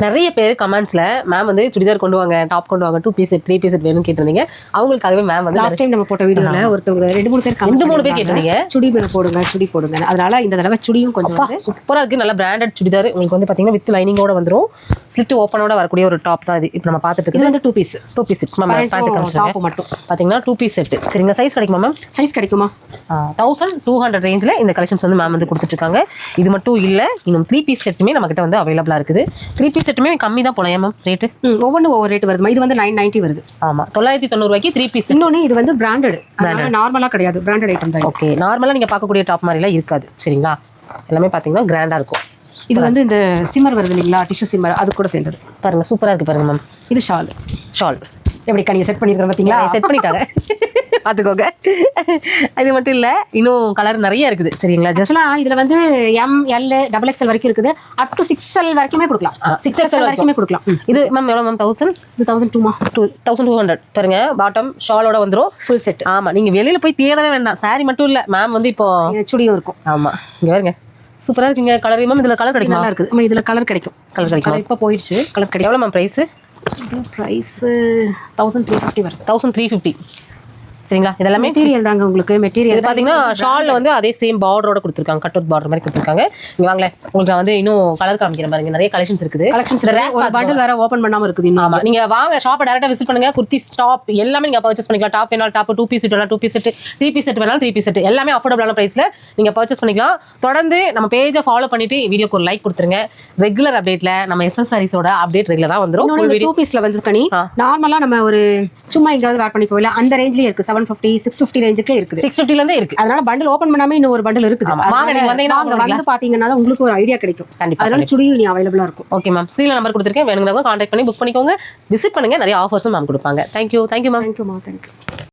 நிறைய பேர் கமெண்ட்ஸ்ல மேம் வந்து சுடிதார் கொண்டு வாங்க, டாப் கொண்டு வாங்க, 2 பீஸ் செட் 3 பீஸ் செட் வேணும்னு கேட்டிருந்தீங்க. அவங்களுக்காகவே மேம் வந்து லாஸ்ட் டைம் நம்ம போட்ட வீடியோல ஒருத்தவங்க 2-3 பேர் கேட்டிருந்தீங்க சுடி போடுங்க சுடி போடுங்க. அதனால இந்த தடவை சுடியும் கொஞ்சம் சூப்பரா இருக்கு. நல்ல பிராண்டட் சுடிதார் உங்களுக்கு வந்து பாத்தீங்கன்னா வித் லைனிங்கோட வந்துரும். ஸ்லிட் ஓப்பனோட வரக்கூடிய ஒரு டாப் தான் இது. இப்போ நம்ம பார்த்துட்டு இது வந்து 2 piece set ma'am. Pant top மட்டும் பாத்தீங்கன்னா 2 பீஸ் செட். சரிங்க, சைஸ் கிடைக்குமா மேம்? சைஸ் கிடைக்குமா? 1200 ரேஞ்சில் இந்த கலெக்ஷன்ஸ் வந்து மேம் வந்து கொடுத்துட்டு இருக்காங்க. இது மட்டும் இல்ல, இன்னும் 3 பீஸ் செட்டுமே நம்ம கிட்ட வந்து அவைலபிளா இருக்குது. 3 பீஸ் செட்டுமே கம்மி தான் போல மேம் ரேட்டு. ஒவ்வொன்றும் ஒவ்வொரு ரேட் வருதுமா. இது வந்து 990 வருது. ஆமா, 990 ரூபாய்க்கு 3 பீஸ். இன்னொன்னு இது வந்து பிராண்டட், நார்மலா கிடையாது, பிராண்டட் ஐட்டம் தான். ஓகே, நார்மலா நீங்க பார்க்கக்கூடிய டாப் மாதிரிலாம் இருக்காது. சரிங்களா, எல்லாமே பாத்தீங்கன்னா கிராண்டா இருக்கும். இது வந்து இந்த சிம்மர் வருது இல்லைங்களா, டிஷ்யூ சிம்மர், அது கூட சேர்ந்தது. பாருங்க, சூப்பரா இருக்கு பாருங்க மேம். இது ஷால் எப்படி கனியை செட் பண்ணிருக்கேன் பார்த்தீங்களா? செட் பண்ணிட்டாங்க, பார்த்துக்கோங்க. இது மட்டும் இல்லை, இன்னும் கலர் நிறைய இருக்குது. சரிங்களா, ஜஸ்ட்லாம் இதில் வந்து ML XXL வரைக்கும் இருக்குது. அப் டு 6L வரைக்குமே கொடுக்கலாம். 6XL வரைக்குமே கொடுக்கலாம். இது மேம் எவ்வளோ மேம்? 1000? இது 1200மா? 1200 பாருங்க. பாட்டம் ஷாலோட வந்துடும், ஃபுல் செட். ஆமாம், நீங்கள் வெளியில் போய் தேடவே வேண்டாம். சாரி மட்டும் இல்லை மேம் வந்து இப்போ சுடியும் இருக்கும். ஆமாம், இங்கே பாருங்க, சூப்பராக இருக்குங்க. கலர் மேம் இதில் கலர் கிடைக்கும். நல்லா இருக்குது. இதில் கலர் கிடைக்கும். இப்போ போயிடுச்சு. கலர் கிடைக்கும். எவ்வளோ மேம் ப்ரைஸு? இது ப்ரைஸ் 1350 வருது. 1350. சரிங்களா, இதெல்லாம் மெட்டீரியல் தாங்க. உங்களுக்கு மெட்டீரியல் பார்த்தீங்கன்னா ஷாலில் வந்து அதே சேம் பார்டரோட கொடுத்துருக்காங்க. கட் அவுட் பார்டர் மாதிரி கொடுத்துருக்காங்க. இங்கே வாங்களேன், உங்களுக்கு நான் வந்து இன்னும் கலர் காமிக்கிறேன் பாருங்க. நிறைய கலெக்ஷன்ஸ் இருக்குது. ஒரு பண்டில் வேற ஓப்பன் பண்ணாமல் இருக்குது. ஆமாம், நீங்கள் வாங்க ஷாப்பை டேரெக்டாக விசிட் பண்ணுங்க. குர்த்தி ஸ்டாப் எல்லாமே நீங்கள் பர்ச்சேஸ் பண்ணிக்கலாம். டாப் வேணாலும் டாப், 2 பீஸ் செட் வேணாலும் 2 பீஸ் செட், 3 பீஸ் செட் வேணாலும் 3 பீஸ் செட், எல்லாமே அஃபோர்டபுளான ப்ரைஸில் நீங்கள் பர்ச்சேஸ் பண்ணிக்கலாம். தொடர்ந்து நம்ம பேஜை ஃபாலோ பண்ணிட்டு வீடியோக்கு ஒரு லைக் கொடுத்துருங்க. ரெகுலர் அப்டேட்டில் நம்ம எஸ்எஸ்ஆரிஸோட அப்டேட் ரெகுலராக வந்துடும். 2 பீஸில் வந்து கனி நார்மலாக நம்ம ஒரு சும்மா எங்கேயாவது வேர் பண்ணி போகல, அந்த ரேஞ்சிலே இருக்குது. 750 650 ரேஞ்சுக்கே இருக்குது. 650 இருந்து இருக்கு. அதனால பண்டில் ஓபன் பண்ணாம இன்னும் ஒரு பண்டில் இருக்குது. வாங்க வந்து பாத்தீங்கன்னா உங்களுக்கு ஒரு ஐடியா கிடைக்கும். அதனால சுடியும் நீ அவைலபிளா இருக்கும். ஓகே மேம், ஸ்க்ரீன்ல நம்பர் கொடுத்துருக்கேன். வேணுங்கிறவங்க கான்டாக்ட் பண்ணி புக் பண்ணிக்கோங்க. விசிட் பண்ணுங்க. நிறைய ஆஃபர்ஸும் மேம் கொடுப்பாங்க. Thank you ma'am. தேங்க்யூ.